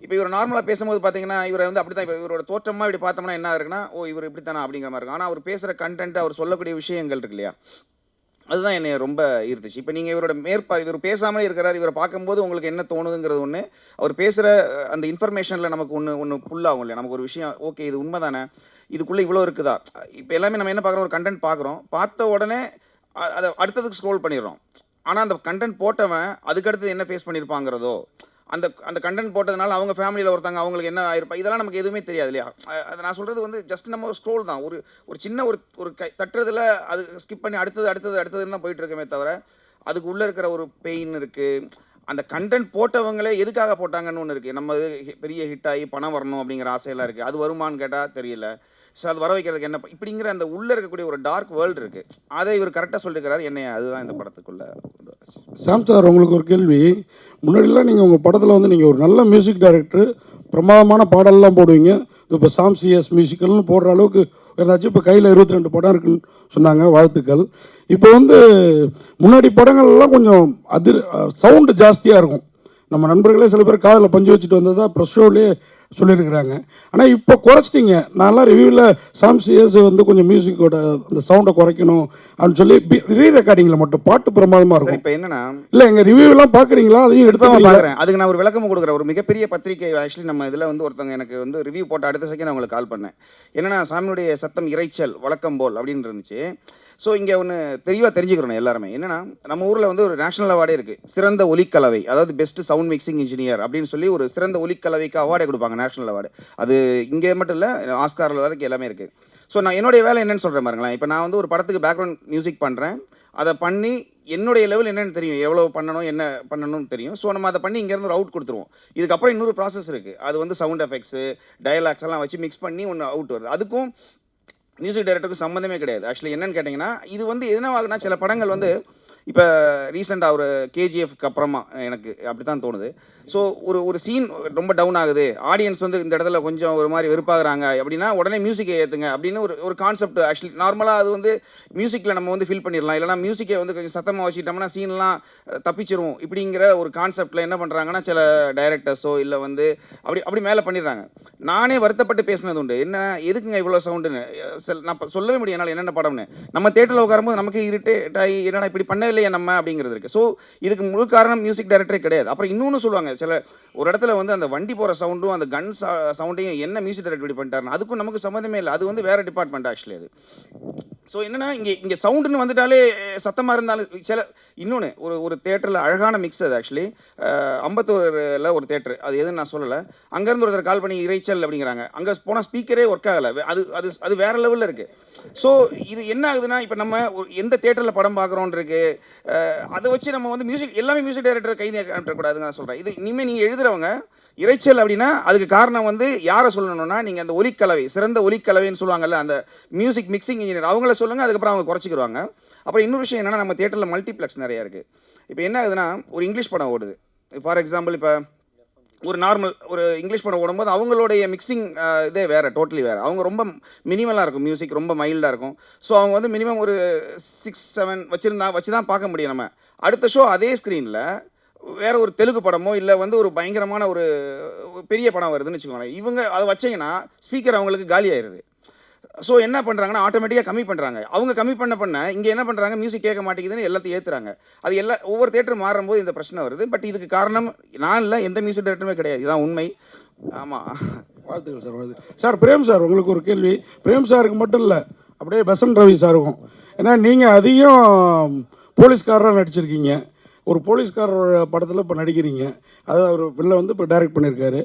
இப்போ இவர் நார்மலாக பேசும்போது பார்த்தீங்கன்னா இவரை வந்து அப்படி தான், இப்போ இவரோட தோற்றமாக இப்படி பார்த்தோம்னா என்ன இருக்குன்னா, ஓ இவர் இப்படி தானே அப்படிங்கிற மாதிரி இருக்கும். ஆனால் அவர் பேசுகிற கண்டென்ட், அவர் சொல்லக்கூடிய விஷயங்கள் இருக்கு இல்லையா, அதுதான் என்னை ரொம்ப ஈர்த்துச்சு. இப்போ நீங்கள் இவரோட இவர் பேசாமலே இருக்கிறார், இவரை பார்க்கும்போது உங்களுக்கு என்ன தோணுதுங்கிறது ஒன்று, அவர் பேசுகிற அந்த இன்ஃபர்மேஷனில் நமக்கு ஒன்று புல்லாகும் இல்லையா, நமக்கு ஒரு விஷயம் ஓகே இது உண்மை தானே, இதுக்குள்ளே இவ்வளோ இருக்குதா. இப்போ எல்லாமே நம்ம என்ன பார்க்குறோம், ஒரு கண்டென்ட் பார்க்குறோம், பார்த்த உடனே அதை அடுத்ததுக்கு ஸ்க்ரோல் பண்ணிடுறோம். ஆனால் அந்த கண்டென்ட் போட்டவன் அதுக்கடுத்து என்ன ஃபேஸ் பண்ணியிருப்பாங்கிறதோ, அந்த கண்டென்ட் போட்டதுனால அவங்க ஃபேமிலியில் ஒருத்தங்க அவங்களுக்கு என்ன ஆயிருப்பா, இதெல்லாம் நமக்கு எதுவுமே தெரியாது இல்லையா. அதை நான் சொல்கிறது வந்து ஜஸ்ட் நம்ம ஒரு ஸ்க்ரோல் தான், ஒரு சின்ன ஒரு தட்டுறதுல அது ஸ்கிப் பண்ணி அடுத்ததுன்னு தான் போயிட்டு இருக்கமே தவிர, அதுக்கு உள்ளே இருக்கிற ஒரு பெயின் இருக்குது. அந்த கண்டென்ட் போட்டவங்களே எதுக்காக போட்டாங்கன்னு ஒன்று இருக்குது. நம்ம பெரிய ஹிட் ஆகி பணம் வரணும் அப்படிங்கிற ஆசையெல்லாம் இருக்குது. அது வருமானு கேட்டால் தெரியல. ஸோ அது வர வைக்கிறதுக்கு என்ன இப்படிங்கிற அந்த உள்ளே இருக்கக்கூடிய ஒரு டார்க் வேர்ல்டு இருக்குது. அதை இவர் கரெக்டாக சொல்லியிருக்கிறார். என்னைய அதுதான் இந்த படத்துக்குள்ளே. சாம் சார், உங்களுக்கு ஒரு கேள்வி. முன்னாடிலாம் நீங்கள் உங்கள் படத்தில் வந்து நீங்கள் ஒரு நல்ல மியூசிக் டைரக்டர், பிரமாதமான பாடல்லாம் போடுவீங்க. இப்போ சாம் சிஎஸ் மியூசிக்கல்னு போடுற அளவுக்கு ஏதாச்சும் இப்போ கையில் 22 படம் இருக்குன்னு சொன்னாங்க, வாழ்த்துக்கள். இப்போ வந்து முன்னாடி படங்கள்லாம் கொஞ்சம் சவுண்டு ஜாஸ்தியாக இருக்கும். நம்ம நண்பர்களே சில பேர் காதில் பஞ்சு வச்சுட்டு வந்ததா ப்ரெஸ் ஷோவிலே சொல்லியிருக்கிறாங்க. ஆனால் இப்போ குறைச்சிட்டிங்க. நான்லாம் ரிவ்யூவில் சாம் சிஎஸ் வந்து கொஞ்சம் மியூசிக்கோட அந்த சவுண்டை குறைக்கணும் அப்படின்னு சொல்லி ரீ ரெக்கார்டிங்கில் மட்டும் பாட்டு பிரமாதமாக இருக்கும். இப்போ என்னன்னா, இல்லை எங்கள் ரிவ்யூலாம் பார்க்குறீங்களா, அதையும் எடுத்து பார்க்குறேன். அதுக்கு நான் ஒரு விளக்கம் கொடுக்குறேன். ஒரு மிகப்பெரிய பத்திரிகை ஆக்சுவலி நம்ம இதில் வந்து ஒருத்தவங்க எனக்கு வந்து ரிவ்யூ போட்ட அடுத்த செகண்ட் அவங்களுக்கு கால் பண்ணேன். என்னன்னா, சாமியுடைய சத்தம் இறைச்சல் வழக்கம் போல் அப்படின்னு இருந்துச்சு. ஸோ இங்கே ஒன்று தெளிவாக தெரிஞ்சுக்கிறோம் எல்லாருமே. என்னென்னா, நம்ம ஊரில் வந்து ஒரு நேஷனல் அவார்டே இருக்குது, சிறந்த ஒலிக்கலவை, அதாவது பெஸ்ட் சவுண்ட் மிக்சிங் இன்ஜினியர் அப்படின்னு சொல்லி ஒரு சிறந்த ஒலிக்கலவைக்கு அவார்டே கொடுப்பாங்க, நேஷனல் அவார்டு. அது இங்கே மட்டும் இல்லை, ஆஸ்காரில் வரைக்கும் எல்லாமே இருக்குது. ஸோ நான் என்னுடைய வேலை என்னென்னு சொல்கிறேன் பாருங்களேன். இப்போ நான் வந்து ஒரு படத்துக்கு பேக்ரவுண்ட் மியூசிக் பண்ணுறேன். அதை பண்ணி என்னுடைய லெவல் என்னென்னு தெரியும், எவ்வளோ பண்ணணும் என்ன பண்ணணும்னு தெரியும். ஸோ நம்ம அதை பண்ணி இங்கேருந்து ஒரு அவுட் கொடுத்துருவோம். இதுக்கப்புறம் இன்னொரு ப்ராசஸ் இருக்குது. அது வந்து சவுண்ட் எஃபெக்ட்ஸு, டயலாக்ஸ் எல்லாம் வச்சு மிக்ஸ் பண்ணி ஒன்று அவுட் வருது. அதுக்கும் மியூசிக் டைரக்டருக்கு சம்மந்தமே கிடையாது. ஆக்சுவலி என்னென்னு கேட்டிங்கன்னா, இது வந்து எதனாகுனா, சில படங்கள் வந்து இப்போ ரீசெண்டாக ஒரு கேஜிஎஃப்க்கு அப்புறமா எனக்கு அப்படி தான் தோணுது. ஸோ ஒரு சீன் ரொம்ப டவுன் ஆகுது, ஆடியன்ஸ் வந்து இந்த இடத்துல கொஞ்சம் ஒரு மாதிரி வெறுப்பாகிறாங்க அப்படின்னா உடனே மியூசிக்கை ஏற்றுங்க அப்படின்னு ஒரு கான்செப்ட். ஆக்சுவலி நார்மலாக அது வந்து மியூசிக்கில் நம்ம வந்து ஃபில் பண்ணிடலாம், இல்லைனா மியூசிக்கை வந்து கொஞ்சம் சத்தமாக வச்சுட்டோம்னா சீன்லாம் தப்பிச்சிரும் இப்படிங்கிற ஒரு கான்செப்டில் என்ன பண்ணுறாங்கன்னா சில டைரக்டர்ஸோ இல்லை வந்து அப்படி மேலே பண்ணிடுறாங்க. நானே வருத்தப்பட்டு பேசினது உண்டு. என்ன எதுக்குங்க இவ்வளோ சவுண்டுன்னு நான் சொல்லவே முடியும் என்னால் என்னென்ன படம்னு. நம்ம தேட்டரில் உட்காரும்போது நமக்கு இரிட்டேட் ஆகி என்னடா இப்படி பண்ணவே இல்லையா நம்ம அப்படிங்கிறது இருக்குது. ஸோ இதுக்கு முழு காரணம் மியூசிக் டைரக்டரே கிடையாது. அப்புறம் இன்னொன்று சொல்லுவாங்க, சில ஒரு இடத்துல வந்து அந்த வண்டி போகிற சவுண்டும் அந்த கன் சவுண்டையும் என்ன மியூசிக் டைரக்டர் இப்படி பண்ணிட்டாருன்னு, அதுக்கும் நமக்கு சம்மந்தமே இல்லை. அது வந்து வேறு டிபார்ட்மெண்ட் ஆக்சுவலி அது. ஸோ என்னென்னா, இங்கே சவுண்டுன்னு வந்துட்டாலே சத்தமாக இருந்தாலும் சில இன்னொன்று ஒரு தேட்டரில் அழகான மிக்ஸ் அது. ஆக்சுவலி அம்பத்தூரில் ஒரு தேட்டரு, அது எதுன்னு நான் சொல்லலை. அங்கேருந்து ஒருத்தர் கால் பண்ணி இறைச்சல் அப்படிங்கிறாங்க. அங்கே போனால் ஸ்பீக்கரே ஒர்க் ஆகலை. அது வேறு லெவலில் இருக்குது. ஸோ இது என்ன ஆகுதுன்னா, இப்போ நம்ம எந்த தேட்டரில் படம் பார்க்குறோன்னு இருக்குது, அதை வச்சு நம்ம வந்து எல்லாமே மியூசிக் டைரக்டர் கை காட்டக்கூடாதுன்னு நான் சொல்கிறேன். இது இனிமேல் நீங்கள் எழுதுறவங்க இறைச்சல் அப்படின்னா அதுக்கு காரணம் வந்து யாரை சொல்லணும்னா, நீங்கள் அந்த ஒலிக்கலவை, சிறந்த ஒலிக்கலவைன்னு சொல்லுவாங்கல்ல, அந்த மியூசிக் மிக்சிங் இன்ஜினியர் அவங்கள சொல்லுங்கள். அதுக்கப்புறம் அவங்க குறைச்சிக்கிடுவாங்க. அப்புறம் இன்னொரு விஷயம் என்னென்னா, நம்ம தியேட்டரில் மல்டிப்ளெக்ஸ் நிறையா இருக்குது. இப்போ என்ன ஆகுதுன்னா, ஒரு இங்கிலீஷ் படம் ஓடுது. ஃபார் எக்ஸாம்பிள், இப்போ ஒரு இங்கிலீஷ் படம் ஓடும்போது அவங்களுடைய மிக்சிங் இதே வேறு, டோட்டலி வேறு. அவங்க ரொம்ப மினிமலாக இருக்கும், மியூசிக் ரொம்ப மைல்டாக இருக்கும். ஸோ அவங்க வந்து மினிமம் ஒரு 6-7 வச்சு தான் பார்க்க முடியும். நம்ம அடுத்த ஷோ அதே ஸ்க்ரீனில் வேறு ஒரு தெலுங்கு படமோ இல்லை வந்து ஒரு பயங்கரமான ஒரு பெரிய படம் வருதுன்னு வச்சுக்கோங்களேன். இவங்க அதை வச்சிங்கன்னா ஸ்பீக்கர் அவங்களுக்கு காலி ஆயிடுது. ஸோ என்ன பண்ணுறாங்கன்னா, ஆட்டோமேட்டிக்காக கம்மி பண்ணுறாங்க. அவங்க கம்மி பண்ண இங்கே என்ன பண்ணுறாங்க, மியூசிக் கேட்க மாட்டேங்குதுன்னு எல்லாத்தையும் ஏற்றுறாங்க. அது ஒவ்வொரு தேட்டரும் மாறும்போது இந்த பிரச்சனை வருது. பட் இதுக்கு காரணம் நான் இல்லை, எந்த மியூசிக் டேரக்டருமே கிடையாது. இதுதான் உண்மை. ஆமாம், வாழ்த்துக்கள் சார், வாழ்த்து சார். பிரேம் சார், உங்களுக்கு ஒரு கேள்வி. பிரேம் சாருக்கு மட்டும் இல்லை, அப்படியே பெசன்ட் ரவி சாருக்கும். ஏன்னா நீங்கள் அதிகம் போலீஸ்காரராக நடிச்சிருக்கீங்க. ஒரு போலீஸ்காரரோட படத்தில் இப்போ நடிக்கிறீங்க. அது அவர் வெளில வந்து இப்போ டைரக்ட் பண்ணியிருக்காரு.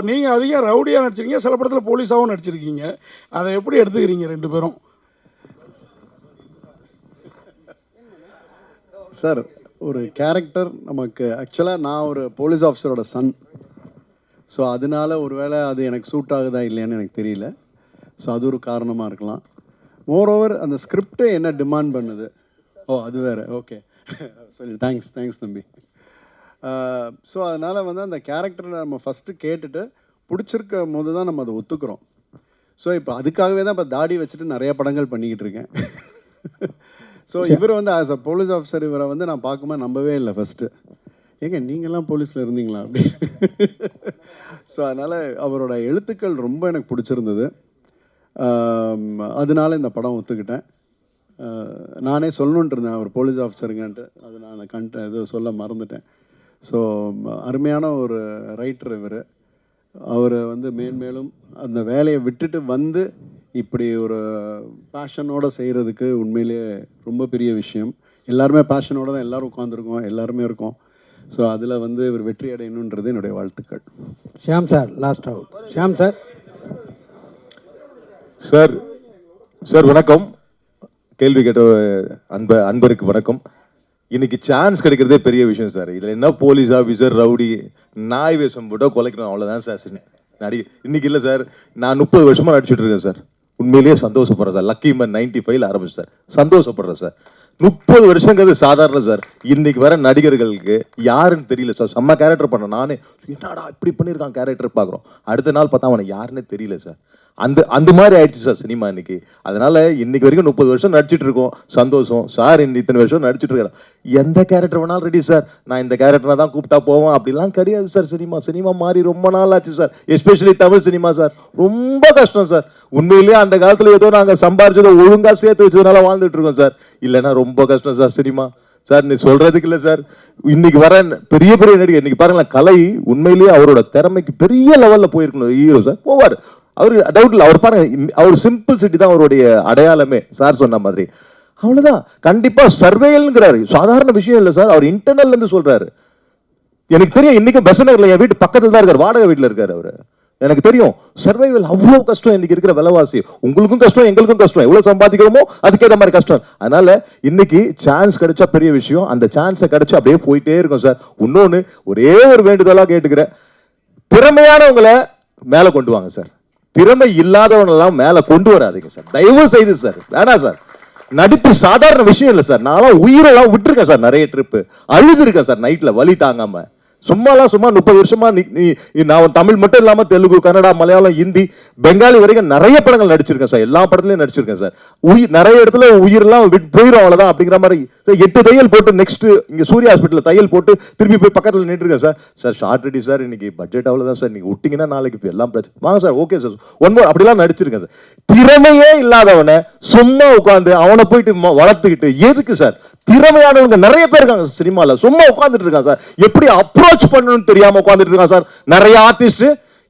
நீங்கள் அதிகம் ரவுடியாக நடிச்சிருக்கீங்க, சில படத்தில் போலீஸாகவும் நடிச்சிருக்கீங்க. அதை எப்படி எடுத்துக்கிறீங்க ரெண்டு பேரும்? சார், ஒரு கேரக்டர் நமக்கு ஆக்சுவலாக நான் ஒரு போலீஸ் ஆஃபீஸரோட சன். ஸோ அதனால ஒருவேளை அது எனக்கு சூட் ஆகுதா இல்லையான்னு எனக்கு தெரியல. ஸோ அது ஒரு காரணமாக இருக்கலாம். மோரோவர் அந்த ஸ்கிரிப்டே என்ன டிமாண்ட் பண்ணுது. ஓ, அது வேறு. ஓகே, சொல்லி தேங்க்ஸ் தம்பி. ஸோ அதனால் வந்து அந்த கேரக்டரை நம்ம ஃபஸ்ட்டு கேட்டுட்டு பிடிச்சிருக்க போது தான் நம்ம அதை ஒத்துக்கிறோம். ஸோ இப்போ அதுக்காகவே தான் இப்போ தாடி வச்சுட்டு நிறைய படங்கள் பண்ணிக்கிட்டு இருக்கேன். ஸோ இவர் வந்து ஆஸ் அ போலீஸ் ஆஃபீஸர் இவரை வந்து நான் பார்க்கும்போது நம்பவே இல்லை ஃபஸ்ட்டு. ஏங்க நீங்கள்லாம் போலீஸில் இருந்தீங்களா அப்படி. ஸோ அதனால் அவரோட எழுத்துக்கள் ரொம்ப எனக்கு பிடிச்சிருந்தது. அதனால இந்த படம் ஒத்துக்கிட்டேன். நானே சொல்லணுன்ட்டு இருந்தேன் அவர் போலீஸ் ஆஃபீஸருங்கன்ட்டு. அது நான் இது சொல்ல மறந்துட்டேன். ஸோ அருமையான ஒரு ரைட்டர் இவர். அவர் வந்து மேன்மேலும் அந்த வேலையை விட்டுட்டு வந்து இப்படி ஒரு பேஷனோடு செய்கிறதுக்கு உண்மையிலேயே ரொம்ப பெரிய விஷயம். எல்லாருமே பேஷனோடு தான் எல்லோரும் உட்காந்துருக்கோம், எல்லாருமே இருக்கோம். ஸோ அதில் வந்து இவர் வெற்றி அடையணுன்றது என்னுடைய வாழ்த்துக்கள். Shyam sir, last out. Shyam sir. Sir வணக்கம். கேள்வி கேட்ட அன்பருக்கு வணக்கம். இன்னைக்கு சான்ஸ் கிடைக்கிறதே பெரிய விஷயம் சார். இதில் என்ன போலீஸ் ஆஃபீஸர், ரவுடி, நாய் வேஷம் போட்டோ குலைக்கணும், அவ்வளோதான் சார் இன்னைக்கு இல்லை சார். நான் 30 வருஷமாக நடிச்சுட்டு இருக்கேன் சார். உண்மையிலேயே சந்தோஷப்படுறேன் சார். லக்கி மேன் 95 ஆரம்பிச்சு சார். சந்தோஷப்படுறேன் சார். 30 வருஷங்கிறது சாதாரண சார். இன்னைக்கு வர நடிகர்களுக்கு யாருன்னு தெரியல சார். செம்ம கேரக்டர் பண்ண நானே என்னடா இப்படி பண்ணியிருக்கான் கேரக்டர் பார்க்குறோம். அடுத்த நாள் பார்த்தா அவனை யாருன்னே தெரியல சார். அந்த மாதிரி ஆயிடுச்சு சார் சினிமா இன்னைக்கு. அதனால இன்னைக்கு வரைக்கும் 30 வருஷம் நடிச்சுட்டு இருக்கோம். சந்தோஷம் சார். இத்தனை வருஷம் நடிச்சுட்டு இருக்கிறேன். எந்த கேரக்டர் வேணாலும் ரெடி சார். நான் இந்த கேரக்டரை தான் கூப்பிட்டா போவேன் அப்படிலாம் கிடையாது சார். சினிமா மாறி ரொம்ப நாள் ஆச்சு sir. Especially Tamil cinema sir. ரொம்ப கஷ்டம் சார். உண்மையிலேயே அந்த காலத்தில் ஏதோ நாங்கள் சம்பாரிச்சதோ ஒழுங்காக சேர்த்து வச்சதுனால வாழ்ந்துட்டு இருக்கோம் சார். இல்லைன்னா ரொம்ப கஷ்டம் சார் சினிமா சார். நீ சொல்றதுக்கு இல்லை சார். இன்னைக்கு வர பெரிய நடிகர் இன்னைக்கு பாருங்களேன், கலை உண்மையிலேயே அவரோட திறமைக்கு பெரிய லெவலில் போயிருக்கணும் ஹீரோ சார். போவார் அவர், டவுட் இல்லை. அவர் பாருங்க, அவர் சிம்பிள் சிட்டி தான் அவருடைய அடையாளமே சார் சொன்ன மாதிரி. அவ்வளோதான். கண்டிப்பாக சர்வேல்ங்கிறாரு, சாதாரண விஷயம் இல்லை சார். அவர் இன்டர்னல்லேருந்து சொல்கிறாரு. எனக்கு தெரியும், இன்றைக்கும் பெசநகரில் என் வீட்டு பக்கத்தில் தான் இருக்கார், வாடகை வீட்டில் இருக்கார் அவர். எனக்கு தெரியும் சர்வைவல் அவ்வளோ கஷ்டம். இன்னைக்கு இருக்கிற விலைவாசி உங்களுக்கும் கஷ்டம், எங்களுக்கும் கஷ்டம். எவ்வளோ சம்பாதிக்கிறோமோ அதுக்கேற்ற மாதிரி கஷ்டம். அதனால இன்னைக்கு சான்ஸ் கிடைச்சா பெரிய விஷயம். அந்த சான்ஸை கிடைச்சா அப்படியே போயிட்டே இருக்கும் சார். இன்னொன்று ஒரே ஒரு வேண்டுதலாக கேட்டுக்கிறேன், திறமையானவங்களை மேலே கொண்டு வாங்க சார். திறமை இல்லாதவனெல்லாம் மேலே கொண்டு வராதீங்க சார், தயவு செய்து சார். வேணாம் சார். நடிப்பு சாதாரண விஷயம் இல்லை சார். நான்லாம் உயிரெல்லாம் விட்டுருக்கேன் சார். நிறைய ட்ரிப்பு அழுதுருக்கேன் சார் நைட்டில் வலி தாங்காம. சும்மா 30 வருஷமா நான் தமிழ் மட்டும் இல்லாம தெலுங்கு, கன்னடா, மலையாளம், ஹிந்தி, பெங்காலி வரைக்கும் நிறைய படங்கள் நடிச்சிருக்கேன் சார். எல்லா படத்துலயும் நடிச்சிருக்கேன் சார். நிறைய இடத்துல உயிரெல்லாம் போயிடும், அவ்வளவுதான் அப்படிங்கிற மாதிரி 8 தையல் போட்டு நெக்ஸ்ட் இங்க சூர்யா ஹாஸ்பிட்டல் தையல் போட்டு திருப்பி போய் பக்கத்தில் நின்றுருக்கேன் sir. Sir shot ready sir. இன்னைக்கு பட்ஜெட் அவ்வளவுதான் சார். நீங்க விட்டீங்கன்னா நாளைக்கு இப்போ எல்லாம் பிரச்சனை. வாங்க sir. Okay sir. One more அப்படிலாம் நடிச்சிருக்கேன் சார். திறமையே இல்லாதவனை சும்மா உட்காந்து அவனை போயிட்டு வளர்த்துக்கிட்டு எதுக்கு சார்? திறமையானவங்க நிறைய பேர் இருக்காங்க சினிமால, சும்மா உட்காந்துட்டு இருக்காங்க சார். எப்படி அப்ரோச் பண்ணணும்னு தெரியாம உட்காந்துட்டு இருக்காங்க சார். நிறைய ஆர்டிஸ்ட்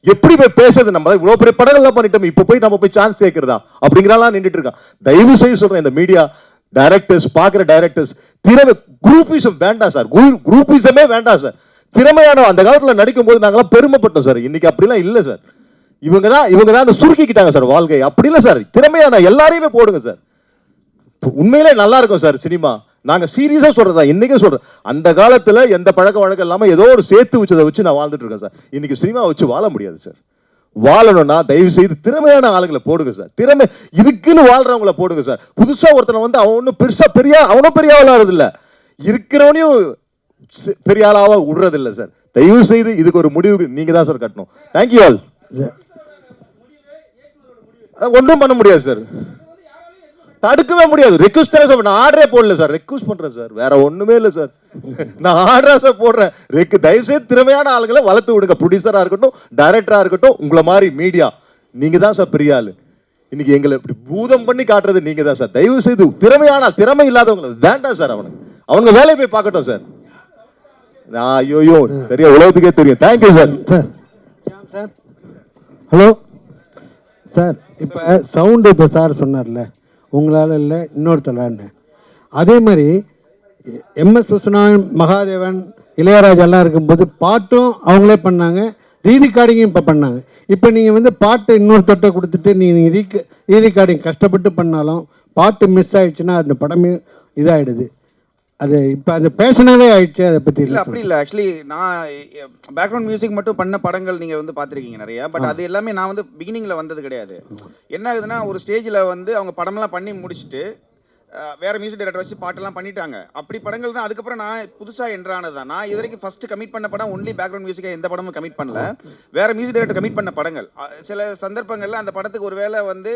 எப்படி போய் பேசுறது, நம்ம இவ்வளவு பெரிய படங்கள்லாம் பண்ணிட்டோம், இப்போ போய் நம்ம போய் சான்ஸ் கேட்கறதா அப்படிங்கிறலாம் நின்றுட்டு இருக்கான். தயவு செய்து சொல்றேன், இந்த மீடியா டைரக்டர்ஸ், பார்க்குற டைரக்டர்ஸ், திறமை குரூப்பிசம் வேண்டாம் சார். குரூப்பிசமே வேண்டாம் சார். திறமையான அந்த காலத்தில் நடிக்கும் போது நாங்களாம் பெருமைப்பட்டோம் சார். இன்னைக்கு அப்படிலாம் இல்லை சார். இவங்க தான் சுருக்கிக்கிட்டாங்க சார் வாழ்க்கை. அப்படி இல்லை சார். திறமையான எல்லாரையுமே போடுங்க சார். உண்மையிலே நல்லா இருக்கும் சார் சினிமா. நாங்கள் சீரியஸாக சொல்கிறதா, இன்றைக்கே சொல்கிறேன். அந்த காலத்தில் எந்த பழக்க வழக்கம் இல்லாமல் ஏதோ ஒரு சேர்த்து வச்சதை வச்சு நான் வாழ்ந்துட்டு இருக்கேன் சார். இன்றைக்கி சினிமா வச்சு வாழ முடியாது சார். வாழணும்னா தயவு செய்து திறமையான ஆளுங்களை போடுங்க சார். திறமை இதுக்குன்னு வாழ்கிறவங்கள போடுங்க சார். புதுசாக ஒருத்தனை வந்து அவன் ஒன்றும் பெருசாக அவனும் பெரிய ஆளாக இல்லை, இருக்கிறவனையும் பெரிய ஆளாக விடுறதில்லை சார். தயவு செய்து இதுக்கு ஒரு முடிவு நீங்கள் தான் சார் கட்டணும். Thank you all. ஒன்றும் பண்ண முடியாது சார், தடுக்கவே முடியாது. ரெக்வஸ்ட் தானே சார், நான் ஆர்டரே போடல சார், ரெக்வஸ்ட் பண்ணுறேன் சார், வேற ஒன்றுமே இல்லை சார். நான் ஆர்டரா சார் போடுறேன். தயவு செய்து திறமையான ஆளுங்களை வளர்த்து விடுங்க. ப்ரொடியூசராக இருக்கட்டும், டைரக்டராக இருக்கட்டும், உங்களை மாதிரி மீடியா நீங்கள் தான் சார் பெரிய ஆள். இன்னைக்கு எங்களை இப்படி பூதம் பண்ணி காட்டுறது நீங்கள் தான் சார். தயவு செய்து திறமை இல்லாதவங்களை வேண்டாம் சார். அவனுங்க வேலையை போய் பார்க்கட்டும் சார். ஐயோ தெரியும், உலகத்துக்கே தெரியும். Thank you sir. Sir hello sir, இப்போ சவுண்டு இப்போ சார் சொன்னார்ல, உங்களால் இல்லை இன்னொருத்தலான்னு, அதே மாதிரி எம்எஸ் விஸ்வநாதன், மகாதேவன், இளையராஜெல்லாம் இருக்கும்போது பாட்டும் அவங்களே பண்ணாங்க, ரீரெக்கார்டிங்கும் இப்போ பண்ணாங்க. இப்போ நீங்கள் வந்து பாட்டு இன்னொருத்தட்ட கொடுத்துட்டு நீங்கள் ரீரெக்கார்டிங் கஷ்டப்பட்டு பண்ணாலும் பாட்டு மிஸ் ஆயிடுச்சுன்னா அந்த படமே இதாகிடுது. அது இப்போ அந்த பேஷனாகவே ஆயிடுச்சு. அதை பற்றி இல்லை அப்படி இல்லை. ஆக்சுவலி நான் பேக்ரவுண்ட் மியூசிக் மட்டும் பண்ண படங்கள் நீங்கள் வந்து பார்த்துருக்கீங்க நிறையா. பட் அது எல்லாமே நான் வந்து பிகினிங்கில் வந்தது கிடையாது. என்ன ஆகுதுன்னா, ஒரு ஸ்டேஜில் வந்து அவங்க படமெல்லாம் பண்ணி முடிச்சுட்டு வேறு மியூசிக் டைரக்டர் வச்சு பாட்டெல்லாம் பண்ணிட்டாங்க. அப்படி படங்கள் தான் அதுக்கப்புறம் நான் புதுசாக என்ட்ரானது தான். நான் இது வரைக்கும் ஃபஸ்ட்டு கமிட் பண்ண படம் ஒன்லி பேக்ரவுண்ட் மியூசிக்காக எந்த படமும் கமிட் பண்ணல. வேறு மியூசிக் டைரக்டர் கமிட் பண்ண படங்கள். சில சந்தர்ப்பங்களில் அந்த படத்துக்கு ஒரு வேளை வந்து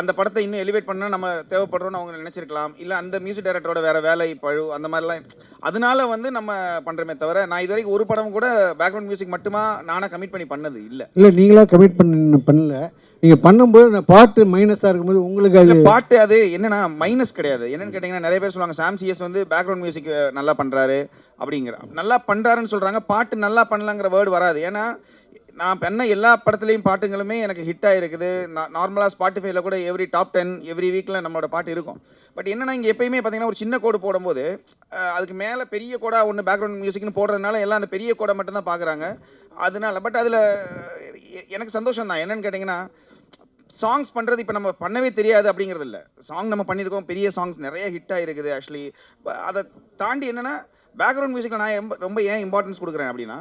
அந்த படத்தை இன்னும் எலிவேட் பண்ணால் நம்ம தேவைப்படுறோன்னு அவங்க நினச்சிருக்கலாம். இல்லை அந்த மியூசிக் டைரக்டரோட வேறு வேலை பழு அந்த மாதிரிலாம், அதனால வந்து நம்ம பண்ணுறமே தவிர நான் இது வரைக்கும் ஒரு படம் கூட பேக்ரவுண்ட் மியூசிக் மட்டுமா நானாக கமிட் பண்ணி பண்ணது இல்லை. இல்லை நீங்களாக கமிட் பண்ணல. நீங்கள் பண்ணும்போது அந்த பாட்டு மைனஸாக இருக்கும்போது உங்களுக்கு அது பாட்டு அது என்னன்னா மைனஸ் கிடையாது. என்னன்னு கேட்டிங்கன்னா, நிறைய பேர் சொல்லுவாங்க சாம் சிஎஸ் வந்து பேக்ரவுண்ட் மியூசிக் நல்லா பண்ணுறாரு அப்படிங்கிற, நல்லா பண்ணுறாருன்னு சொல்கிறாங்க. பாட்டு நல்லா பண்ணலங்கிற வேர்டு வராது. ஏன்னா நான் பண்ண எல்லா படத்துலேயும் பாட்டுங்களுமே எனக்கு ஹிட் ஆகிருக்குது. நார்மலாக ஸ்பாட்டிஃபைல கூட எவ்ரி டாப் 10 எவ்ரி வீக்கில் நம்மளோட பாட்டு இருக்கும். பட் என்னன்னா, இங்கே எப்பயுமே பார்த்தீங்கன்னா ஒரு சின்ன கோடு போடும்போது அதுக்கு மேலே பெரிய கோடா ஒன்று பேக்ரவுண்ட் மியூசிக்னு போடுறதுனால எல்லாம் அந்த பெரிய கோடை மட்டும்தான் பார்க்குறாங்க. அதனால பட் அதில் எனக்கு சந்தோஷம் தான். என்னன்னு கேட்டிங்கன்னா, சாங்ஸ் பண்ணுறது இப்போ நம்ம பண்ணவே தெரியாது அப்படிங்கிறது இல்லை. சாங் நம்ம பண்ணியிருக்கோம், பெரிய சாங்ஸ் நிறைய ஹிட் ஆகிருக்குது. ஆக்சுவலி அதை தாண்டி என்னென்னா, பேக்ரவுண்ட் மியூசிக்கில் நான் ரொம்ப ஏன் இம்பார்ட்டன்ஸ் கொடுக்குறேன் அப்படின்னா,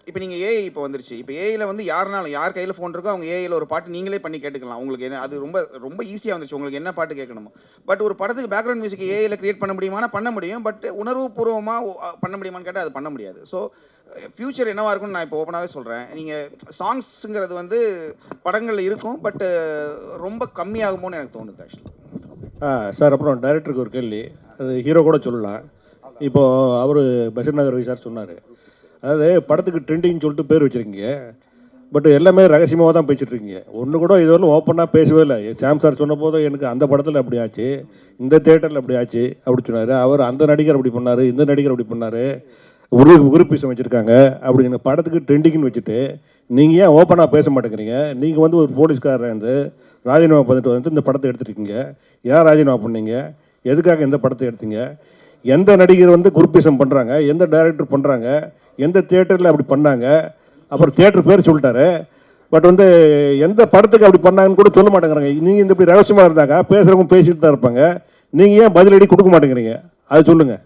இப்போ நீங்கள் ஏஐ இப்போ வந்துருச்சு. இப்போ ஏஐயில் வந்து யார் கையில் ஃபோன் இருக்கோ அவங்க ஏஐயில் ஒரு பாட்டு நீங்களே பண்ணி கேட்டுக்கலாம். உங்களுக்கு என்ன அது ரொம்ப ரொம்ப ஈஸியாக வந்துச்சு. உங்களுக்கு என்ன பாட்டு கேட்கணுமோ. பட் ஒரு படத்துக்கு பேக்ரவுண்ட் மியூசிக் ஏஐயில் கிரியேட் பண்ண முடியுமானா பண்ண முடியும். பட் உணர்வுபூர்வமாக பண்ண முடியுமான்னு கேட்டால் அது பண்ண முடியாது. ஸோ ஃப்யூச்சர் என்னவாக இருக்கும்னு நான் இப்போ ஓப்பனாகவே சொல்கிறேன். நீங்கள் சாங்ஸுங்கிறது வந்து படங்களில் இருக்கும், பட் ரொம்ப கம்மியாகுமோன்னு எனக்கு தோணுது ஆக்சுவலி. சார் அப்புறம் டைரக்டருக்கு ஒரு கேள்வி, அது ஹீரோ கூட சொல்லலாம். இப்போது அவர் பஷீர் நகர் சார் சொன்னார், அதாவது படத்துக்கு ட்ரெண்டிங்னு சொல்லிட்டு பேர் வச்சுருக்கீங்க, பட் எல்லாமே ரகசியமாக தான் பேசிகிட்ருக்கீங்க. ஒன்று கூட இதுவரையும் ஓப்பனாக பேசவே இல்லை. சாம் சார் சொன்ன போது எனக்கு அந்த படத்தில் அப்படி ஆச்சு, இந்த தேட்டரில் அப்படி ஆச்சு அப்படி சொன்னார். அவர் அந்த நடிகர் அப்படி பண்ணார், இந்த நடிகர் அப்படி பண்ணார், உறுப்பிசம் வச்சுருக்காங்க அப்படின்னு படத்துக்கு ட்ரெண்டிங்னு வச்சுட்டு நீங்கள் ஏன் ஓப்பனாக பேச மாட்டேங்கிறீங்க? நீங்கள் வந்து ஒரு போலீஸ்காரர் வந்து ராஜினாமா பண்ணிட்டு வந்து இந்த படத்தை எடுத்துருக்கீங்க. ஏன் ராஜினாமா பண்ணீங்க? எதுக்காக இந்த படத்தை எடுத்தீங்க? எந்த நடிகர் வந்து குரூப்பிசம் பண்ணுறாங்க, எந்த டைரக்டர் பண்ணுறாங்க, எந்த தியேட்டரில் அப்படி பண்ணாங்க, அப்புறம் தியேட்டர் பேர் சொல்லிட்டாரு. பட் வந்து எந்த படத்துக்கு அப்படி பண்ணாங்கன்னு கூட சொல்ல மாட்டேங்கிறாங்க. நீங்கள் இந்த இப்படி ரகசியமாக இருந்தாங்க பேசுகிறவங்க பேசிட்டு தான் இருப்பாங்க. நீங்கள் ஏன் பதிலடி கொடுக்க மாட்டேங்கிறீங்க? அது சொல்லுங்கள்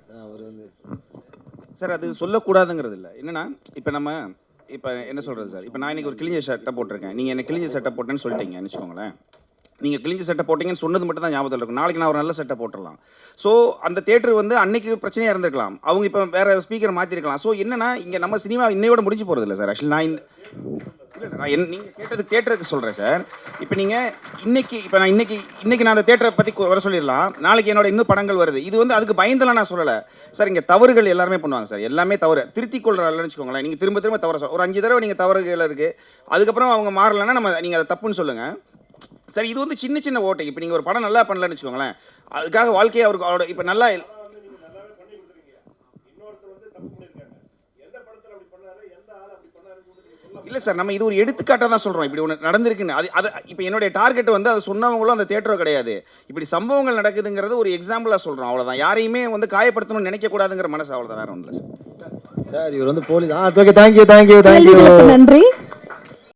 சார். அது சொல்லக்கூடாதுங்கிறது இல்லை. என்னென்னா, இப்போ என்ன சொல்கிறது சார், இப்போ நான் இன்றைக்கி ஒரு கிழிஞ்ச சட்டை போட்டிருக்கேன். நீங்கள் என்ன கிழிஞ்ச சட்டை போட்டேன்னு சொல்லிட்டீங்கன்னு வச்சுக்கோங்களேன். நீங்கள் கிழிஞ்ச சட்டை போட்டிங்கன்னு சொன்னது மட்டும் தான் ஞாபகத்தில் இருக்கும். நாளைக்கு நான் ஒரு நல்ல சட்டை போட்டுடலாம். ஸோ அந்த தேட்டர் வந்து அன்னைக்கு பிரச்சனையாக இருந்திருக்கலாம். அவங்க இப்போ வேறு ஸ்பீக்கர் மாற்றிருக்கலாம். ஸோ என்னென்னா, இங்கே நம்ம சினிமா இன்னையோட முடிஞ்சு போகிறது இல்லை சார். ஆக்சுவலி நான் நீங்கள் கேட்டது தேட்டருக்கு சொல்கிறேன் சார். இப்போ நீங்கள் இன்னைக்கு நான் அந்த தேட்டரை பற்றி வர சொல்லிடலாம். நாளைக்கு என்னோட இன்னும் படங்கள் வருது. இது வந்து அதுக்கு பயந்தெல்லாம் நான் சொல்லலை சார். இங்கே தவறுகள் எல்லாருமே பண்ணுவாங்க சார். எல்லாமே தவறு திருத்திக் கொள்றாங்கன்னு வச்சுக்கோங்களேன். நீங்கள் திரும்ப தவறு ஒரு 5 தடவை நீங்கள் தவறுகள் இருக்குது, அதுக்கப்புறம் அவங்க மாறலைன்னா நீங்கள் அதை தப்புன்னு சொல்லுங்கள் சார். இது வந்து சின்ன ஓட்டை. இப்போ நீங்கள் ஒரு படம் நல்லா பண்ணலன்னு வச்சுக்கோங்களேன், அதுக்காக வாழ்க்கையை அவரோட இப்போ நல்லா இல்லை சார். நம்ம இது ஒரு எடுத்துக்காட்டாக தான் சொல்கிறோம். இப்படி ஒன்று நடந்திருக்குன்னு. அது இப்போ என்னுடைய டார்கெட் வந்து அதை சொன்னவங்களும் அந்த தேட்டரோ கிடையாது. இப்படி சம்பவங்கள் நடக்குதுங்கிறது ஒரு எக்ஸாம்பிளாக சொல்கிறோம், அவ்வளோதான். யாரையுமே வந்து காயப்படுத்தணும்னு நினைக்கக்கூடாதுங்கிற மனசு, அவ்வளோதான், வேற ஒன்றும் இல்லை சார். சார் இவர் வந்து போலீஸ். Okay, thank you. நன்றி.